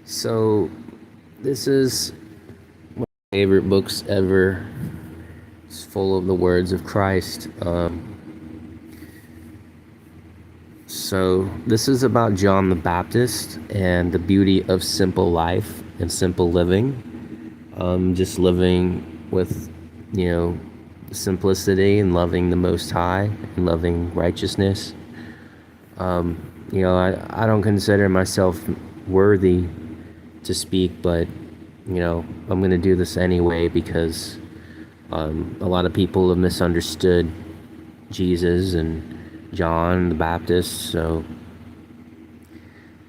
So, this is one of my favorite books ever. It's full of the words of Christ. So, this is about John the Baptist and the beauty of simple life and simple living. Just living with, simplicity and loving the Most High and loving righteousness. I don't consider myself worthy to speak, but I'm going to do this anyway because a lot of people have misunderstood Jesus and John the Baptist. So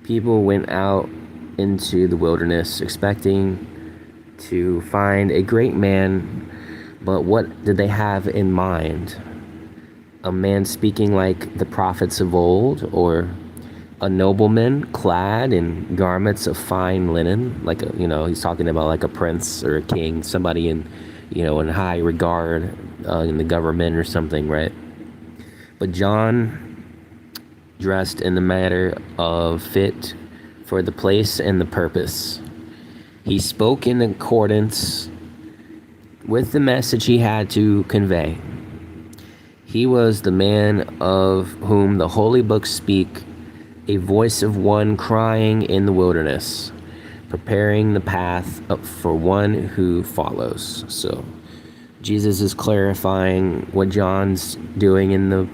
people went out into the wilderness expecting to find a great man, but what did they have in mind? A man speaking like the prophets of old, or a nobleman clad in garments of fine linen, like he's talking about like a prince or a king, somebody in high regard in the government or something, right? But John dressed in the matter of fit for the place and the purpose. He spoke in accordance with the message he had to convey. He was the man of whom the holy books speak, a voice of one crying in the wilderness, preparing the path up for one who follows. So Jesus is clarifying what John's doing in the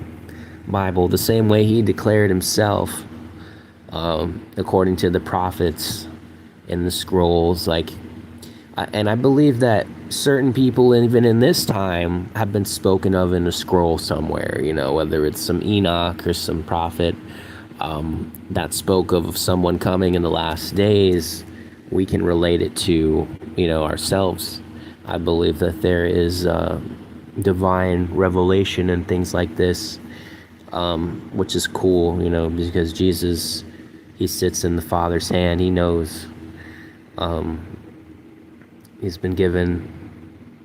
Bible, the same way he declared himself, according to the prophets in the scrolls. And I believe that certain people, even in this time, have been spoken of in a scroll somewhere, whether it's some Enoch or some prophet that spoke of someone coming in the last days. We can relate it to, ourselves. I believe that there is divine revelation and things like this, which is cool, because Jesus, he sits in the Father's hand. He knows. He's been given,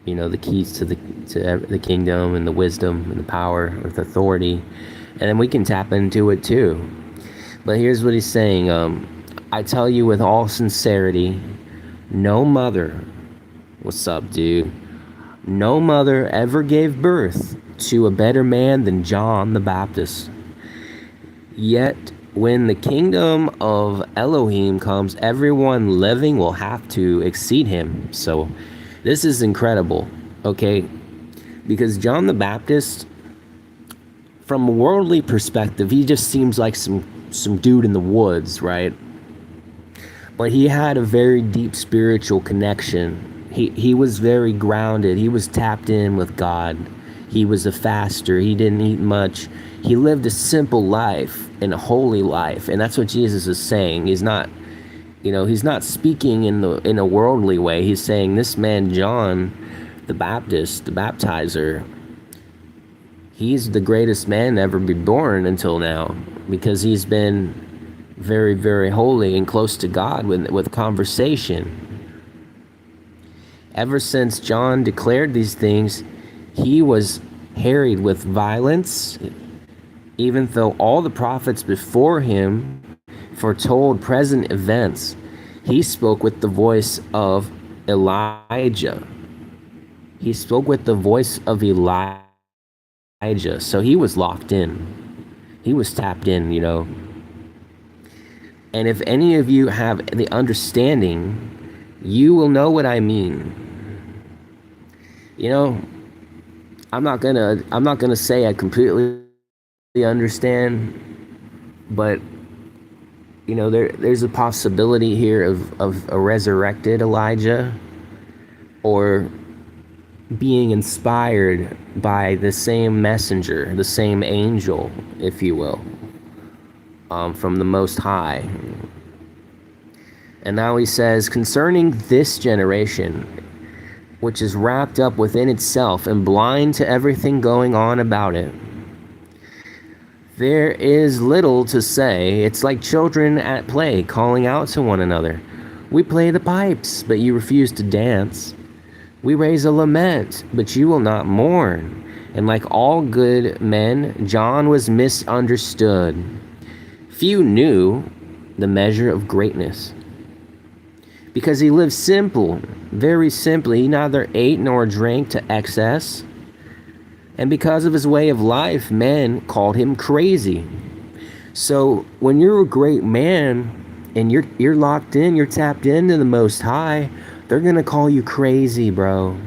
the keys to the kingdom and the wisdom and the power with authority, and then we can tap into it too. But here's what he's saying. I tell you with all sincerity, no mother, what's up, dude? No mother ever gave birth to a better man than John the Baptist. Yet, when the kingdom of Elohim comes, everyone living will have to exceed him. So, this is incredible, okay? Because John the Baptist, from a worldly perspective, he just seems like some dude in the woods, right? But he had a very deep spiritual connection. He was very grounded. He was tapped in with God. He was a faster. He didn't eat much. He lived a simple life and a holy life. And that's what Jesus is saying. He's not speaking in a worldly way. He's saying this man, John the Baptist, the baptizer, he's the greatest man to ever be born until now, because he's been very, very holy and close to God with conversation. Ever since John declared these things, he was harried with violence, even though all the prophets before him foretold present events. He spoke with the voice of Elijah. He spoke with the voice of Elijah. So he was locked in. He was tapped in, And if any of you have the understanding, you will know what I mean. I'm not gonna say I completely understand, but there's a possibility here of a resurrected Elijah, or being inspired by the same messenger, the same angel, if you will, from the Most High. And now he says, concerning this generation, which is wrapped up within itself and blind to everything going on about it, there is little to say. It's like children at play calling out to one another. We play the pipes, but you refuse to dance. We raise a lament, but you will not mourn. And like all good men, John was misunderstood. Few knew the measure of greatness. because he lived simple, very simply. He neither ate nor drank to excess. And because of his way of life, men called him crazy. So when you're a great man and you're locked in, you're tapped into the Most High, they're gonna call you crazy, bro.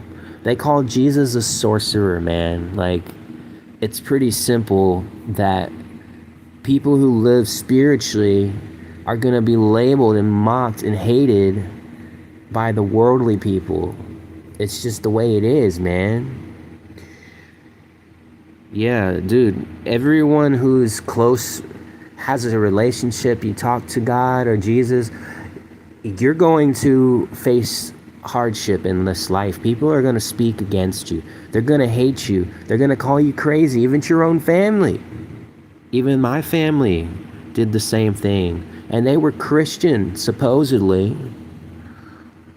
They call Jesus a sorcerer, man. Like, it's pretty simple that people who live spiritually are gonna be labeled and mocked and hated by the worldly people. It's just the way it is, man. Yeah, dude, everyone who's close, has a relationship, you talk to God or Jesus, you're going to face hardship in this life. People are going to speak against you. They're going to hate you. They're going to call you crazy, even to your own family. Even my family did the same thing. And they were Christian, supposedly,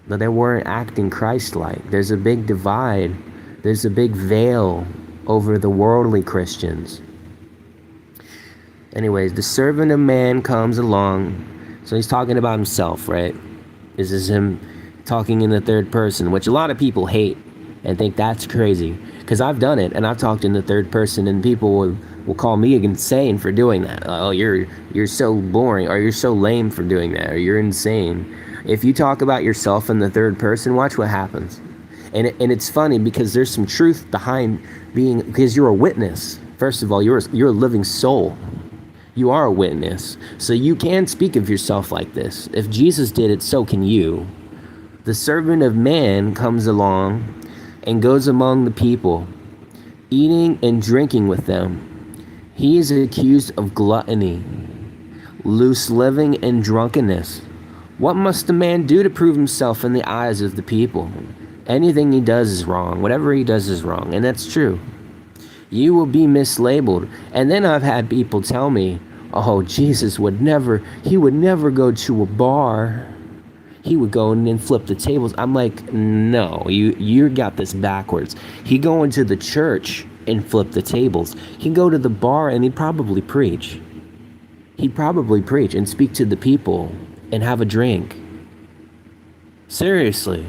but they weren't acting Christ-like. There's a big divide. There's a big veil over the worldly Christians. Anyways, the servant of man comes along. So he's talking about himself, right? This is him talking in the third person, which a lot of people hate and think that's crazy. Because I've done it, and I've talked in the third person, and people will call me insane for doing that. Oh, you're so boring, or you're so lame for doing that, or you're insane. If you talk about yourself in the third person, watch what happens. And it's funny because there's some truth behind because you're a witness. First of all, you're a living soul. You are a witness. So you can speak of yourself like this. If Jesus did it, so can you. The servant of man comes along and goes among the people, eating and drinking with them. He is accused of gluttony, loose living, and drunkenness. What must a man do to prove himself in the eyes of the people? Anything he does is wrong. Whatever he does is wrong. And that's true. You will be mislabeled. And then I've had people tell me, oh, Jesus would never go to a bar. He would go in and flip the tables. I'm like, no, you got this backwards. He'd go into the church and flip the tables. He'd go to the bar and he'd probably preach. He'd probably preach and speak to the people and have a drink. Seriously.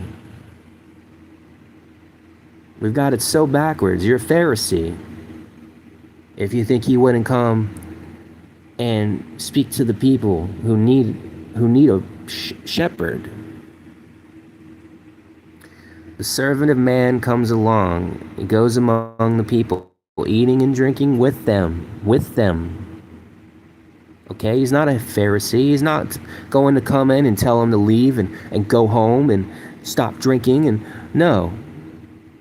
We've got it so backwards. You're a Pharisee if you think he wouldn't come and speak to the people who need a shepherd. The servant of man comes along. He goes among the people, eating and drinking with them. Okay, he's not a Pharisee. He's not going to come in and tell them to leave and go home and stop drinking. And no,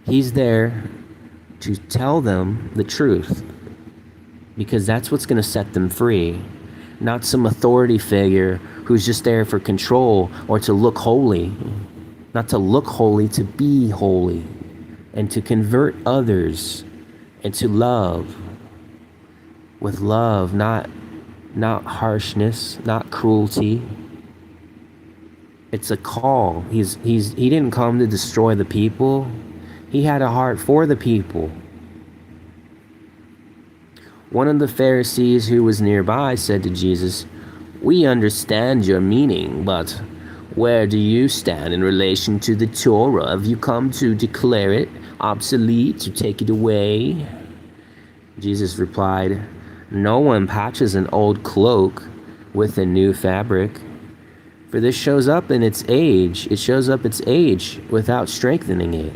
he's there to tell them the truth, because that's what's going to set them free. Not some authority figure who's just there for control or to look holy. Not to look holy, to be holy, and to convert others, and to love with love, not harshness, not cruelty. It's a call. He didn't come to destroy the people. He had a heart for the people. One of the Pharisees who was nearby said to Jesus, "We understand your meaning, but where do you stand in relation to the Torah? Have you come to declare it obsolete, to take it away?" Jesus replied, "No one patches an old cloak with a new fabric, for this shows up in its age. It shows up its age without strengthening it."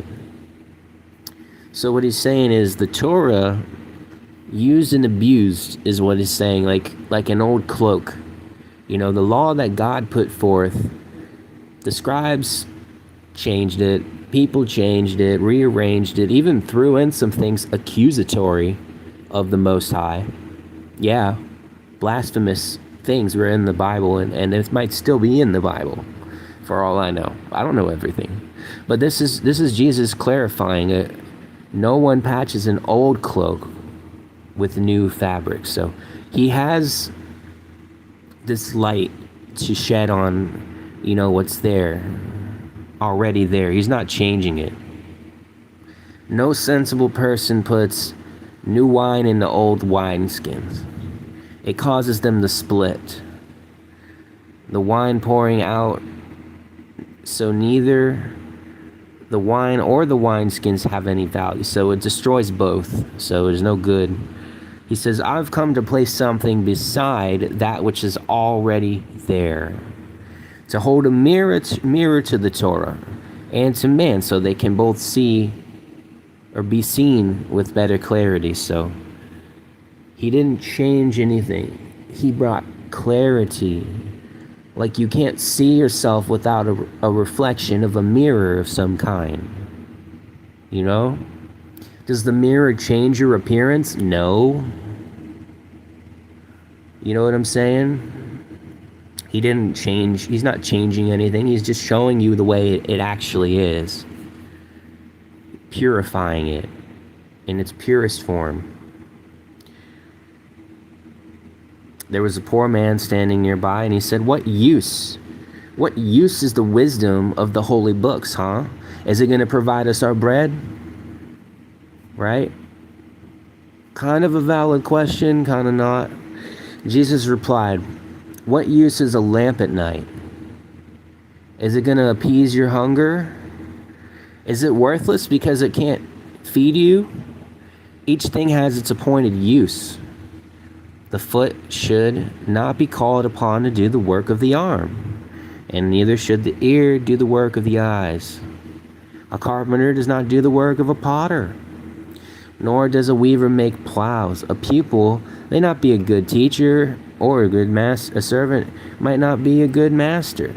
So what he's saying is the Torah, used and abused, is what he's saying, like an old cloak. You know, the law that God put forth, the scribes changed it, people changed it, rearranged it, even threw in some things accusatory of the Most High. Yeah, blasphemous things were in the Bible, and it might still be in the Bible, for all I know. I don't know everything. But this is Jesus clarifying it. No one patches an old cloak with new fabric. So he has this light to shed on, what's there, already there. He's not changing it. No sensible person puts new wine into old wineskins. It causes them to split. The wine pouring out So neither the wine or the wineskins have any value. So it destroys both. So there's no good. He says, I've come to place something beside that which is already there, to hold a mirror to the Torah and to man, so they can both see or be seen with better clarity. So he didn't change anything. He brought clarity. Like you can't see yourself without a reflection of a mirror of some kind. You know? Does the mirror change your appearance? No. You know what I'm saying? He didn't change. He's not changing anything. He's just showing you the way it actually is. Purifying it in its purest form. There was a poor man standing nearby, and he said, What use is the wisdom of the holy books, huh? Is it going to provide us our bread? Right? Kind of a valid question, kind of not. Jesus replied, What use is a lamp at night? Is it going to appease your hunger? Is it worthless because it can't feed you? Each thing has its appointed use. The foot should not be called upon to do the work of the arm, and neither should the ear do the work of the eyes. A carpenter does not do the work of a potter, nor does a weaver make plows. A pupil may not be a good teacher, or a servant might not be a good master.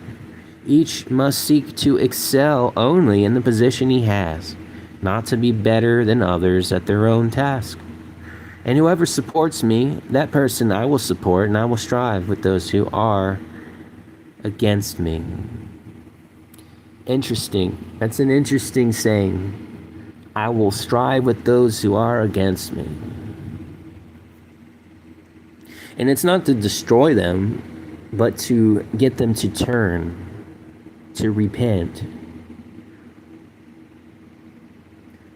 Each must seek to excel only in the position he has, not to be better than others at their own task. And whoever supports me, that person I will support, and I will strive with those who are against me. Interesting. That's an interesting saying. I will strive with those who are against me. And it's not to destroy them, but to get them to turn, to repent.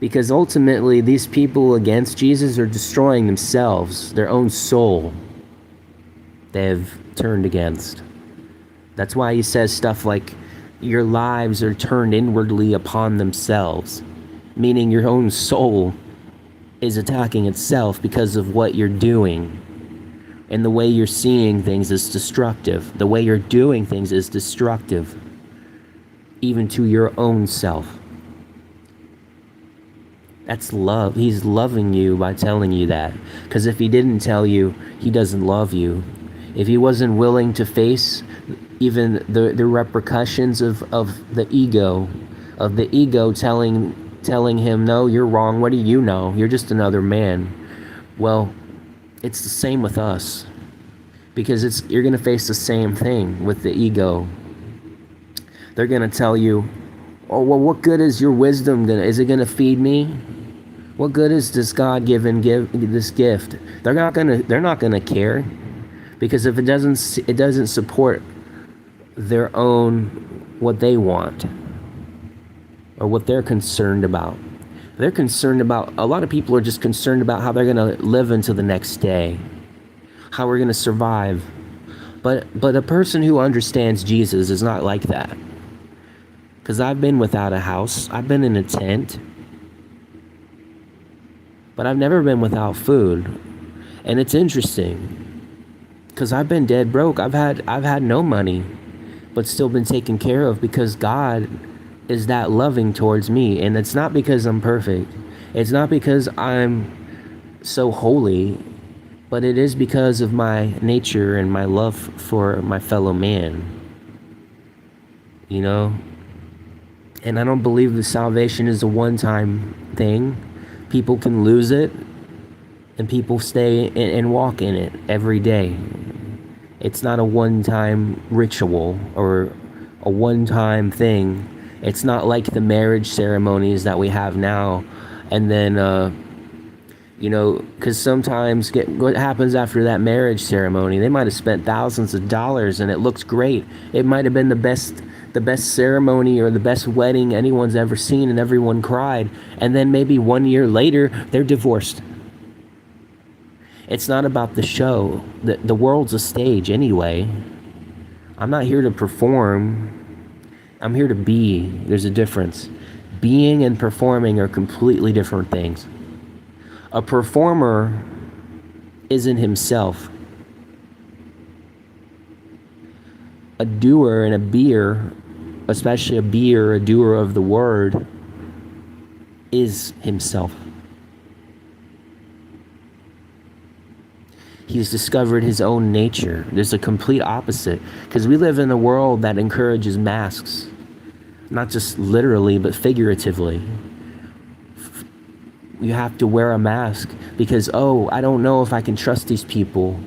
Because ultimately, these people against Jesus are destroying themselves, their own soul. They have turned against. That's why he says stuff like, your lives are turned inwardly upon themselves, meaning your own soul is attacking itself because of what you're doing. And the way you're seeing things is destructive. The way you're doing things is destructive, even to your own self. That's love. He's loving you by telling you that. Because if he didn't tell you, he doesn't love you. If he wasn't willing to face even the repercussions of the ego telling him, no, you're wrong, what do you know? You're just another man. Well, it's the same with us. Because you're going to face the same thing with the ego. They're going to tell you, oh, well, what good is your wisdom is it going to feed me? What good is this God give this gift? They're not gonna care, because if it doesn't support their own, what they want or what they're concerned about. They're concerned about, a lot of people are just concerned about how they're gonna live into the next day, how we're gonna survive. But a person who understands Jesus is not like that. Because I've been without a house, I've been in a tent, but I've never been without food. And it's interesting, because I've been dead broke. I've had no money, but still been taken care of, because God is that loving towards me. And it's not because I'm perfect. It's not because I'm so holy, but it is because of my nature and my love for my fellow man. You know? And I don't believe that salvation is a one-time thing. People can lose it, and people stay and walk in it every day. It's not a one-time ritual or a one-time thing. It's not like the marriage ceremonies that we have now. And then, because sometimes what happens after that marriage ceremony, they might have spent thousands of dollars and it looks great. It might have been the best ceremony or the best wedding anyone's ever seen, and everyone cried, and then maybe 1 year later they're divorced. It's not about the show. The world's a stage anyway. I'm not here to perform. I'm here to be. There's a difference. Being and performing are completely different things. A performer isn't himself. A doer and a beer, especially a doer of the word, is himself. He's discovered his own nature. There's a complete opposite, because we live in a world that encourages masks, not just literally, but figuratively. You have to wear a mask because, oh, I don't know if I can trust these people.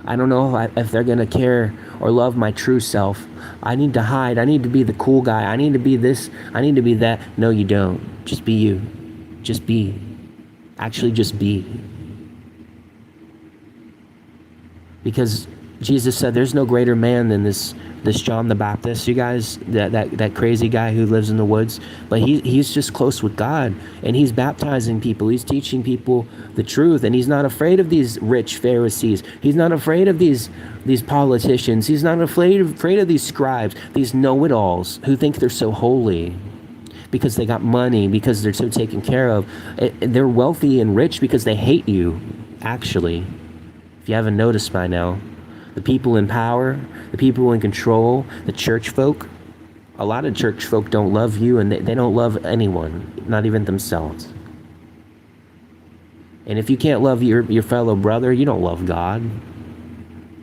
I don't know if they're going to care or love my true self. I need to hide. I need to be the cool guy. I need to be this. I need to be that. No, you don't. Just be you. Just be. Actually, just be. Because Jesus said there's no greater man than this John the Baptist. You guys, that crazy guy who lives in the woods, but he's just close with God, and he's baptizing people. He's teaching people the truth, and he's not afraid of these rich Pharisees. He's not afraid of these politicians. He's not afraid of these scribes, these know-it-alls who think they're so holy because they got money, because they're so taken care of. They're wealthy and rich because they hate you, actually. If you haven't noticed by now, the people in power, the people in control, the church folk, a lot of church folk don't love you, and they don't love anyone, not even themselves. And if you can't love your fellow brother, you don't love God.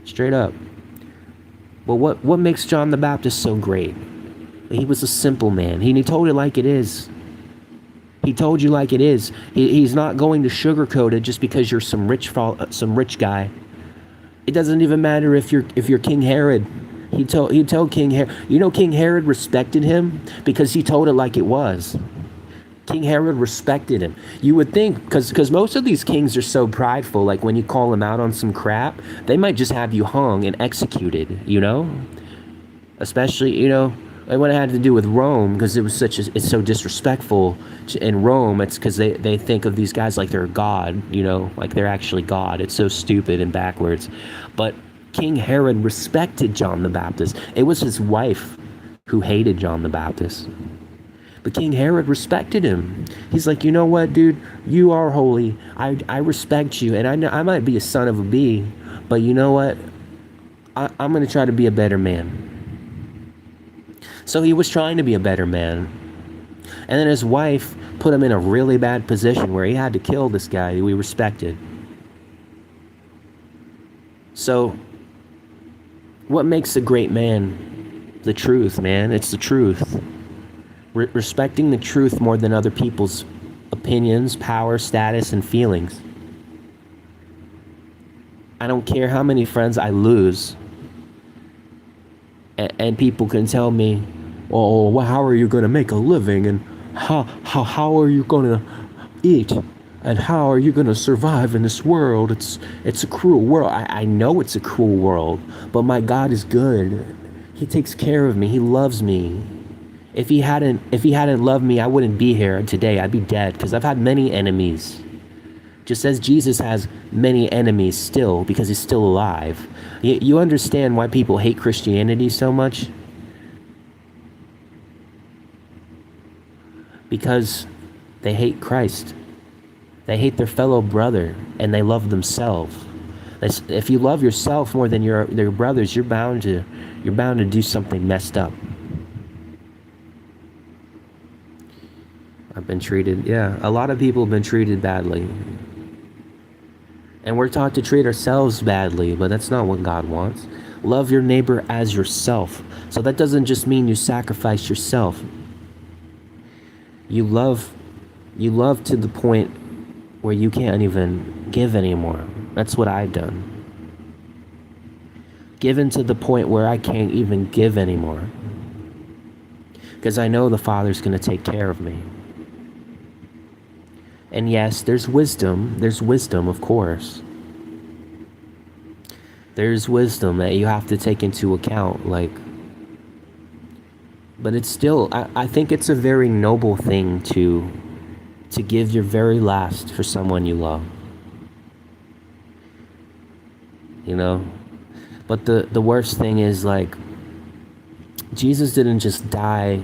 Straight up. But what makes John the Baptist so great? He was a simple man. He told it like it is. He told you like it is. He's not going to sugarcoat it just because you're some rich guy. It doesn't even matter if you're King Herod. He told King Herod. You know, King Herod respected him because he told it like it was. King Herod respected him. You would think, because most of these kings are so prideful, like when you call them out on some crap, they might just have you hung and executed, you know? Especially, you know, when it had to do with Rome, because it's so disrespectful in Rome. It's because they think of these guys like they're God, you know, like they're actually God. It's so stupid and backwards. But King Herod respected John the Baptist. It was his wife who hated John the Baptist. But King Herod respected him. He's like, you know what, dude? You are holy. I respect you. And I know I might be a son of a bee, but you know what? I'm going to try to be a better man. So he was trying to be a better man. And then his wife put him in a really bad position where he had to kill this guy who he respected. So what makes a great man? The truth, man. It's the truth. Respecting the truth more than other people's opinions, power, status, and feelings. I don't care how many friends I lose, and people can tell me, oh, well, how are you going to make a living, and how are you going to eat, and how are you going to survive in this world? It's a cruel world. I know it's a cruel world, but my God is good. He takes care of me. He loves me. If he hadn't loved me, I wouldn't be here today. I'd be dead, because I've had many enemies. Just as Jesus has many enemies still, because he's still alive. You understand why people hate Christianity so much? Because they hate Christ. They hate their fellow brother, and they love themselves. If you love yourself more than your brothers, you're bound to do something messed up. A lot of people have been treated badly. And we're taught to treat ourselves badly, but that's not what God wants. Love your neighbor as yourself. So that doesn't just mean you sacrifice yourself. You love to the point where you can't even give anymore. That's what I've done. Given to the point where I can't even give anymore. Because I know the Father's going to take care of me. And yes, there's wisdom. There's wisdom, of course. There's wisdom that you have to take into account, but it's still, I think it's a very noble thing to give your very last for someone you love. You know? But the worst thing is, Jesus didn't just die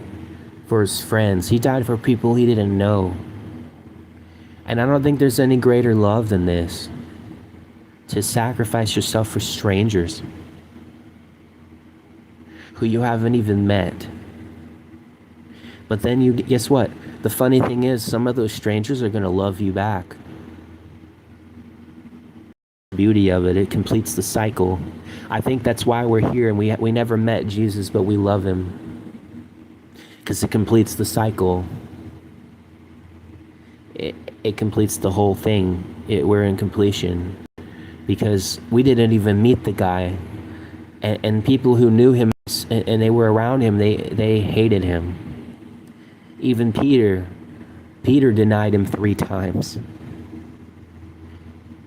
for his friends. He died for people he didn't know. And I don't think there's any greater love than this, to sacrifice yourself for strangers who you haven't even met. But then guess what? The funny thing is, some of those strangers are going to love you back. The beauty of it, it completes the cycle. I think that's why we're here, and we never met Jesus, but we love him, because it completes the cycle. It completes the whole thing. We're in completion, because we didn't even meet the guy, and people who knew him and they were around him, they hated him. Even Peter denied him 3 times.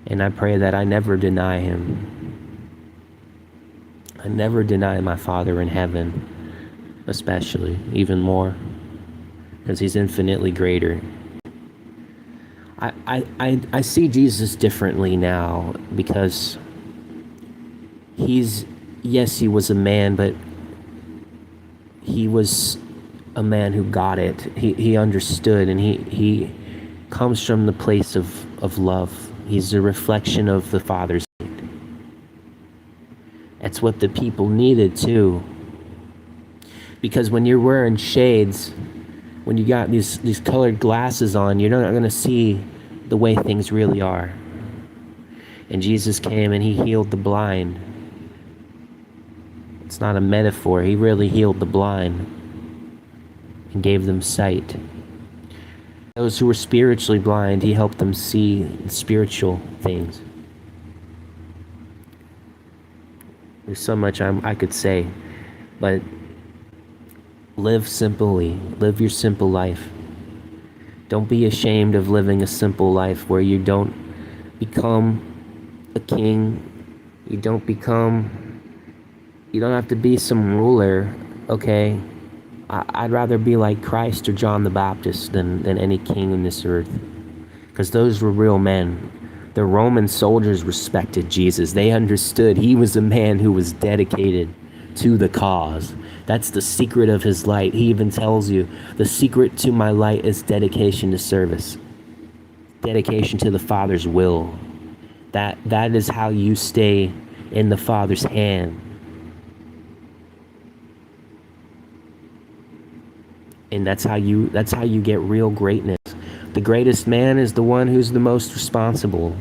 And I pray that I never deny him. I never deny my Father in heaven, especially, even more, because he's infinitely greater. I see Jesus differently now, because yes, he was a man, but he was a man who got it. He understood, and he comes from the place of love. He's a reflection of the Father's hate. That's what the people needed too. Because when you're wearing shades, when you got these colored glasses on, you're not going to see the way things really are. And Jesus came and he healed the blind. It's not a metaphor. He really healed the blind and gave them sight. Those who were spiritually blind, he helped them see spiritual things. There's so much I could say, but live simply. Live your simple life. Don't be ashamed of living a simple life where you don't become a king. You don't have to be some ruler, okay? I'd rather be like Christ or John the Baptist than any king in this earth, because those were real men. The Roman soldiers respected Jesus. They understood he was a man who was dedicated to the cause. That's the secret of his light. He even tells you, the secret to my light is dedication to service, dedication to the Father's will. That is how you stay in the Father's hand. And that's how you get real greatness. The greatest man is the one who's the most responsible.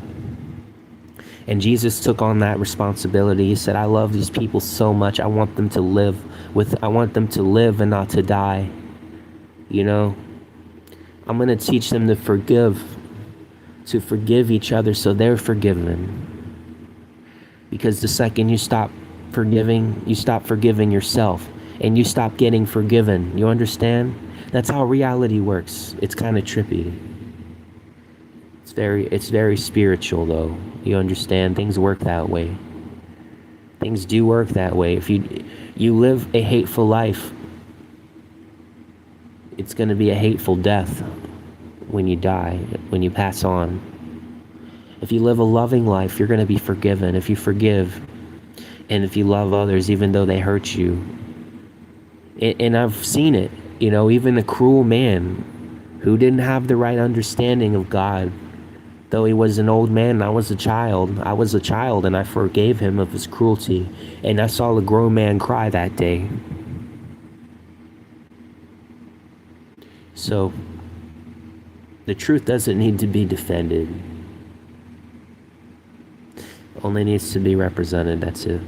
And Jesus took on that responsibility. He said, I love these people so much. I want them to live and not to die. You know, I'm going to teach them to forgive each other so they're forgiven. Because the second you stop forgiving yourself, and you stop getting forgiven. You understand? That's how reality works. It's kind of trippy. It's very spiritual, though. You understand? Things work that way. Things do work that way. If you live a hateful life, it's going to be a hateful death when you die, when you pass on. If you live a loving life, you're going to be forgiven. If you forgive, and if you love others even though they hurt you. And I've seen it, you know, even a cruel man who didn't have the right understanding of God, though he was an old man and I was a child and I forgave him of his cruelty. And I saw a grown man cry that day. So, the truth doesn't need to be defended. It only needs to be represented, that's it.